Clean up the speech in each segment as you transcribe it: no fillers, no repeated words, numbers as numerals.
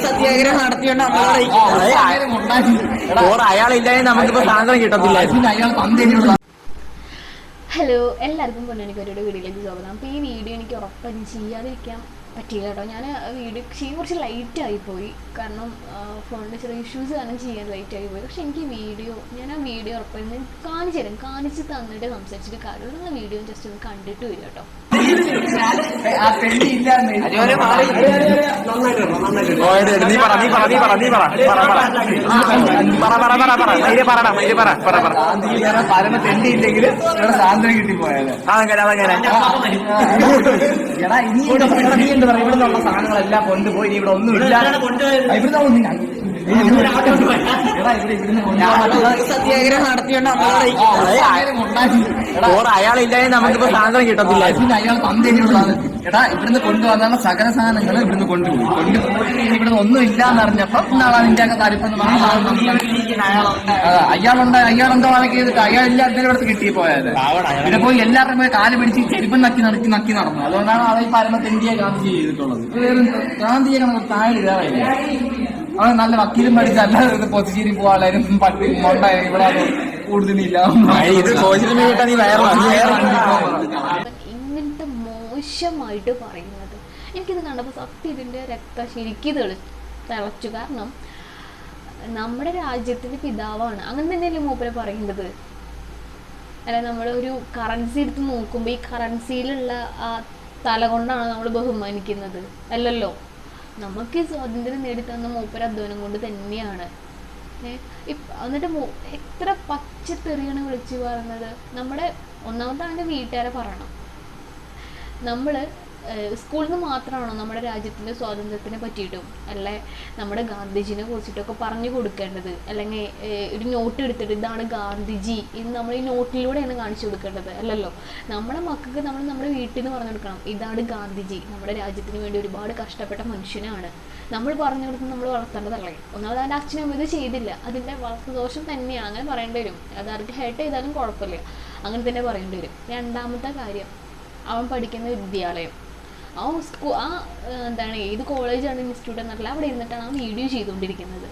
സത്യാഗ്രഹം നടത്തിയോണ്ട് അയാളില്ലാതെ നമുക്കിപ്പോ സാധനം കിട്ടത്തില്ല. ഹലോ, എല്ലാവർക്കും പൊന്നണിക്കൊരു വീഡിയോയിലേക്ക് സ്വാഗതം. അപ്പോൾ ഈ വീഡിയോ എനിക്ക് ഉറപ്പായും ചെയ്യാതിരിക്കാൻ പറ്റില്ല കേട്ടോ. ഞാൻ വീഡിയോ ചെയ്യാൻ കുറച്ച് ലൈറ്റായി പോയി, കാരണം ഫോണിൻ്റെ ചെറിയ ഇഷ്യൂസ് കാരണം ചെയ്യാൻ ലൈറ്റായി പോയി. പക്ഷേ എനിക്ക് ഞാൻ ആ വീഡിയോ ഉറപ്പായും കാണിച്ചു തന്നിട്ട് സംസാരിച്ചിട്ട് കാര്യമില്ല. നിങ്ങൾ വീഡിയോ ജസ്റ്റ് ഒന്ന് കണ്ടിട്ട് വരും കേട്ടോ. ഇവിടുന്നുള്ള സാധനങ്ങളെല്ലാം കൊണ്ടുപോയി ഇവിടെ ഒന്നും ഇല്ല. സത്യാഗ്രഹം നടത്തിയോണ്ട് അയാളില്ലാതെ നമുക്കിപ്പോ സാധനം കിട്ടത്തില്ല. അയാൾ തന്നേനുള്ളതാണ്. എടാ, ഇവിടുന്ന് കൊണ്ടുവന്ന സകല സാധനങ്ങൾ ഇവിടുന്ന് കൊണ്ടുപോയി ഇവിടുന്ന് ഒന്നും ഇല്ലാന്ന് അറിഞ്ഞപ്പോ ഇന്നാളാ നിന്റെ ഒക്കെ താരിപ്പെന്ന് അയാളെന്തോ വഴക്ക് ചെയ്തിട്ട് അയാളില്ല അതിന്റെ അടുത്ത് കിട്ടി പോയത്. പിന്നെ പോയി എല്ലാവരും പോയി കാല് പിടിച്ച് ചെരുപ്പം നക്കി നടന്നു. അതുകൊണ്ടാണ് അത് ഈ പരമത്തെന്തിയെ ഗാന്ധി ചെയ്തിട്ടുള്ളത്. ഗാന്ധിയെ താഴെ വേറെ അവൻ നല്ല വക്കീലും പഠിച്ച അല്ലാതെ പൊതുശ്ശേരി പോവാനും പട്ടി മൊണ്ടായി ഇവിടെ കൂടുതലില്ല. ഇങ്ങനത്തെ മോശമായിട്ട് പറയുന്നത് എനിക്കിത് കണ്ടപ്പോൾ സത്യം ഇതിന്റെ രക്തം ശരിക്കും തിളച്ചു. കാരണം നമ്മുടെ രാജ്യത്തിന്റെ പിതാവാണ്, അങ്ങനെ തന്നെയല്ലേ മൂപ്പരെ പറയുന്നത്. അല്ല, നമ്മളൊരു കറൻസി എടുത്ത് നോക്കുമ്പോൾ ഈ കറൻസിയിലുള്ള ആ തല കൊണ്ടാണ് നമ്മൾ ബഹുമാനിക്കുന്നത്, അല്ലല്ലോ. നമുക്ക് സ്വാതന്ത്ര്യം നേടിത്തന്ന മൂപ്പര അധ്വാനം കൊണ്ട് തന്നെയാണ്. എന്നിട്ട് എത്ര പച്ചത്തെറിയാണ് വിളിച്ചു പറയുന്നത്. നമ്മുടെ ഒന്നാമത്തെ അവൻ്റെ വീട്ടുകാരെ പറയണം. നമ്മൾ സ്കൂളിൽ നിന്ന് മാത്രമാണോ നമ്മുടെ രാജ്യത്തിൻ്റെ സ്വാതന്ത്ര്യത്തിനെ പറ്റിയിട്ടും അല്ലെ നമ്മുടെ ഗാന്ധിജിനെ കുറിച്ചിട്ടൊക്കെ പറഞ്ഞു കൊടുക്കേണ്ടത്? അല്ലെങ്കിൽ ഒരു നോട്ട് എടുത്തിട്ട് ഇതാണ് ഗാന്ധിജി എന്ന് നമ്മൾ ഈ നോട്ടിലൂടെയാണ് കാണിച്ചു കൊടുക്കേണ്ടത്, അല്ലല്ലോ. നമ്മുടെ മക്കൾക്ക് നമ്മൾ നമ്മുടെ വീട്ടിൽ നിന്ന് പറഞ്ഞു കൊടുക്കണം, ഇതാണ് ഗാന്ധിജി, നമ്മുടെ രാജ്യത്തിന് വേണ്ടി ഒരുപാട് കഷ്ടപ്പെട്ട മനുഷ്യനാണ്. നമ്മൾ പറഞ്ഞു കൊടുത്ത് നമ്മൾ വളർത്തേണ്ടതല്ലേ. ഒന്നാമത് അവൻ്റെ അച്ഛനും ഇത് ചെയ്തില്ല, അതിൻ്റെ വളർത്തുദോഷം തന്നെയാണ്, അങ്ങനെ പറയേണ്ടി വരും. അത് ആർക്ക് ഹേർട്ട് ചെയ്താലും കുഴപ്പമില്ല, അങ്ങനെ തന്നെ പറയേണ്ടി വരും. രണ്ടാമത്തെ കാര്യം, അവൻ പഠിക്കുന്ന വിദ്യാലയം, എന്താണ്, ഏത് കോളേജാണ് ഇൻസ്റ്റിറ്റ്യൂട്ട് എന്നറിയില്ല, അവിടെ ഇരുന്നിട്ടാണ് ആ വീഡിയോ ചെയ്തുകൊണ്ടിരിക്കുന്നത്.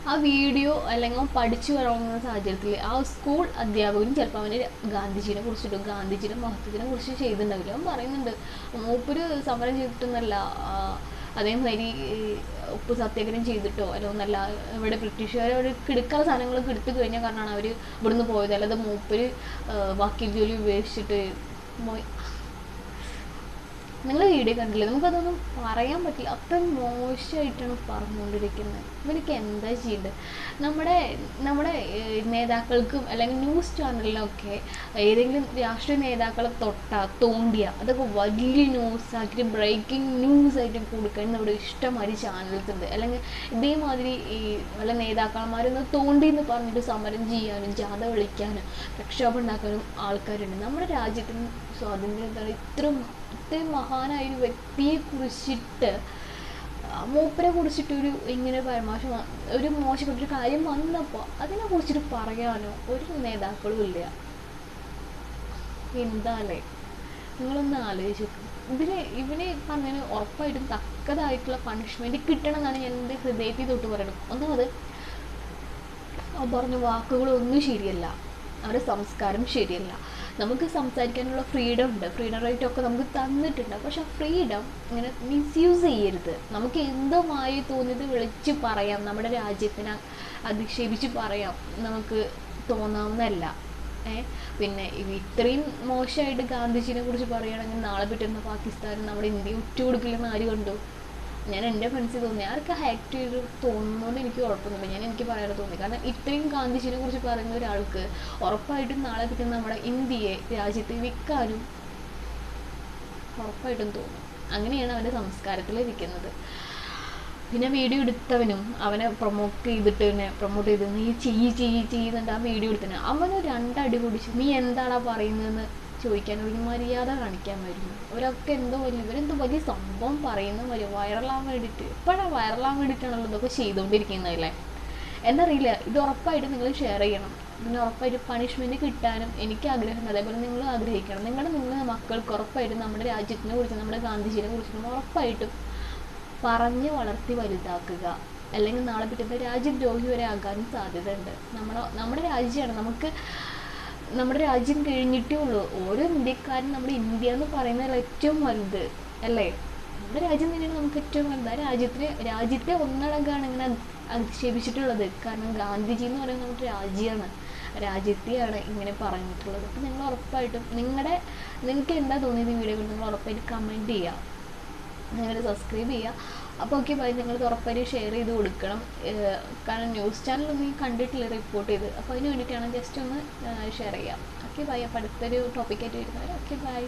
ആ വീഡിയോ അല്ലെങ്കിൽ അവൻ പഠിച്ചു വളർന്ന സാഹചര്യത്തിൽ ആ സ്കൂൾ അധ്യാപകനും ചിലപ്പോൾ അവന് ഗാന്ധിജിനെ കുറിച്ചിട്ടും ഗാന്ധിജിയുടെ മഹത്വത്തിനെ കുറിച്ച് ചെയ്തിട്ടുണ്ടാവില്ല. അവൻ പറയുന്നുണ്ട്, മൂപ്പര് സമരം ചെയ്തിട്ടൊന്നല്ല, അതേമാതിരി ഉപ്പ് സത്യാഗ്രഹം ചെയ്തിട്ടോ അല്ല ഒന്നല്ല, ഇവിടെ ബ്രിട്ടീഷുകാർ അവർ കിടക്കാത്ത സാധനങ്ങളൊക്കെ എടുത്തു കഴിഞ്ഞ കാരണമാണ് അവർ ഇവിടുന്ന് പോയത്, അല്ലാതെ മൂപ്പര് വക്കീൽ ജോലി ഉപേക്ഷിച്ചിട്ട് പോയി. നിങ്ങൾ വീഡിയോ കണ്ടില്ലേ? നമുക്കതൊന്നും പറയാൻ പറ്റില്ല, അത്ര മോശമായിട്ടാണ് പറഞ്ഞുകൊണ്ടിരിക്കുന്നത്. ഇവനൊക്കെ എന്താ ചെയ്യേണ്ടത്? നമ്മുടെ നേതാക്കൾക്കും അല്ലെങ്കിൽ ന്യൂസ് ചാനലിലൊക്കെ ഏതെങ്കിലും രാഷ്ട്രീയ നേതാക്കളെ തോണ്ടിയ അതൊക്കെ വലിയ ന്യൂസാക്കിയിട്ട് ബ്രേക്കിംഗ് ന്യൂസായിട്ട് കൊടുക്കാൻ ഇവിടെ ഇഷ്ടംമാതിരി ചാനൽസുണ്ട്. അല്ലെങ്കിൽ ഇതേമാതിരി ഈ വല്ല നേതാക്കന്മാരൊന്ന് തോണ്ടിയെന്ന് പറഞ്ഞിട്ട് സമരം ചെയ്യാനും ജാഥ വിളിക്കാനും പ്രക്ഷോഭം ഉണ്ടാക്കാനും ആൾക്കാരുണ്ട്. നമ്മുടെ രാജ്യത്തിന് സ്വാതന്ത്ര്യം ഇത്രയും മഹാനായ ഒരു വ്യക്തിയെ കുറിച്ചിട്ട് മൂപ്പരെ കുറിച്ചിട്ടൊരു ഇങ്ങനെ പരമാശം ഒരു മോശപ്പെട്ടൊരു കാര്യം വന്നപ്പോൾ അതിനെ കുറിച്ചിട്ട് പറയാനോ ഒരു നേതാക്കളും ഇല്ല. എന്താല്ലേ, നിങ്ങളൊന്ന് ആലോചിച്ചു. ഇവന് പറഞ്ഞതിന് ഉറപ്പായിട്ടും തക്കതായിട്ടുള്ള പണിഷ്മെന്റ് കിട്ടണം എന്നാണ് ഞാൻ എൻ്റെ ഹൃദയത്തിൽ തൊട്ട് പറയണം. ഒന്നാമത് പറഞ്ഞ വാക്കുകളൊന്നും ശരിയല്ല, അവരുടെ സംസ്കാരം ശരിയല്ല. നമുക്ക് സംസാരിക്കാനുള്ള ഫ്രീഡം ഉണ്ട്, ഫ്രീഡം റൈറ്റ് ഒക്കെ നമുക്ക് തന്നിട്ടുണ്ട്. പക്ഷെ ആ ഫ്രീഡം ഇങ്ങനെ മിസ്യൂസ് ചെയ്യരുത്. നമുക്ക് എന്തുമായി തോന്നിയത് വിളിച്ച് പറയാം, നമ്മുടെ രാജ്യത്തിനെ അധിക്ഷേപിച്ച് പറയാം, നമുക്ക് തോന്നാവുന്നതല്ല. പിന്നെ ഇത്രയും മോശമായിട്ട് ഗാന്ധിജിനെ കുറിച്ച് പറയുകയാണെങ്കിൽ നാളെ പറ്റുന്ന പാകിസ്ഥാനും നമ്മുടെ ഇന്ത്യ ഉറ്റുകൊടുക്കില്ലെന്ന് ആര് കണ്ടു? ഞാൻ എൻ്റെ ഫ്രണ്ട്സിൽ തോന്നി, ആർക്ക് ഹാക്ട് ചെയ്ത് തോന്നുന്നതുകൊണ്ട് എനിക്ക് കുഴപ്പമൊന്നുമില്ല. എനിക്ക് പറയാതെ തോന്നി, കാരണം ഇത്രയും ഗാന്ധിജിനെ കുറിച്ച് പറയുന്ന ഒരാൾക്ക് ഉറപ്പായിട്ടും നാളെ പറ്റുന്ന നമ്മുടെ ഇന്ത്യയെ രാജ്യത്തെ വിൽക്കാനും ഉറപ്പായിട്ടും തോന്നും. അങ്ങനെയാണ് അവൻ്റെ സംസ്കാരത്തിലിരിക്കുന്നത്. പിന്നെ വീഡിയോ എടുത്തവനും അവനെ പ്രൊമോട്ട് ചെയ്ത് നീ ചെയ്യുന്നുണ്ട് ആ വീഡിയോ എടുത്തവന് അവന് രണ്ടടി കുടിച്ച് നീ എന്താടാ പറയുന്നതെന്ന് ചോദിക്കാൻ ഒരു മര്യാദ കാണിക്കാമായിരുന്നു. അവരൊക്കെ ഇവരെന്തോ വലിയ സംഭവം പറയുന്ന മതി വൈറലാകാൻ വേണ്ടിയിട്ട്. ഇപ്പോഴാണ് വൈറലാകാൻ വേണ്ടിയിട്ടാണല്ലോ ഇതൊക്കെ ചെയ്തുകൊണ്ടിരിക്കുന്നതല്ലേ എന്നറിയില്ല. ഇത് ഉറപ്പായിട്ട് നിങ്ങൾ ഷെയർ ചെയ്യണം. പിന്നെ ഉറപ്പായിട്ട് പണിഷ്മെൻറ്റ് കിട്ടാനും എനിക്ക് ആഗ്രഹമുണ്ട്, അതേപോലെ നിങ്ങൾ ആഗ്രഹിക്കണം. നിങ്ങളുടെ മക്കൾക്ക് ഉറപ്പായിട്ടും നമ്മുടെ രാജ്യത്തിനെ കുറിച്ച് നമ്മുടെ ഗാന്ധിജിനെ കുറിച്ചിട്ടും ഉറപ്പായിട്ടും പറഞ്ഞ് വളർത്തി വലുതാക്കുക, അല്ലെങ്കിൽ നാളെ പറ്റുന്ന രാജ്യദ്രോഹി വരെ ആകാനും സാധ്യതയുണ്ട്. നമ്മുടെ രാജ്യമാണ്, നമ്മുടെ രാജ്യം കഴിഞ്ഞിട്ടേ ഉള്ളൂ. ഓരോ ഇന്ത്യക്കാരും നമ്മുടെ ഇന്ത്യ എന്ന് പറയുന്നതിൽ ഏറ്റവും വലുത് അല്ലേ? നമ്മുടെ രാജ്യം തന്നെയാണ് നമുക്ക് ഏറ്റവും വലുത്. ആ രാജ്യത്തെ ഒന്നടങ്കാണ് ഇങ്ങനെ അധിക്ഷേപിച്ചിട്ടുള്ളത്. കാരണം ഗാന്ധിജി എന്ന് പറയുന്നത് നമ്മുടെ രാജ്യമാണ്, രാജ്യത്തെയാണ് ഇങ്ങനെ പറഞ്ഞിട്ടുള്ളത്. അപ്പം നിങ്ങൾ ഉറപ്പായിട്ടും നിങ്ങൾക്ക് എന്താ തോന്നിയത് ഈ വീഡിയോ കൊണ്ട് നിങ്ങൾ ഉറപ്പായിട്ട് കമൻറ്റ് ചെയ്യുക, നിങ്ങൾ സബ്സ്ക്രൈബ് ചെയ്യുക. അപ്പോൾ ഓക്കെ ബൈ. നിങ്ങൾ ഉറപ്പായിട്ട് ഷെയർ ചെയ്ത് കൊടുക്കണം. കാരണം ന്യൂസ് ചാനലൊന്നും കണ്ടിട്ടില്ല റിപ്പോർട്ട് ചെയ്ത്, അപ്പോൾ അതിന് വേണ്ടിയിട്ടാണ് ജസ്റ്റ് ഒന്ന് ഷെയർ ചെയ്യാം. Okay bye. അപ്പോൾ അടുത്തൊരു ടോപ്പിക്കായിട്ട് വരുന്നവരെ ഓക്കെ ബൈ.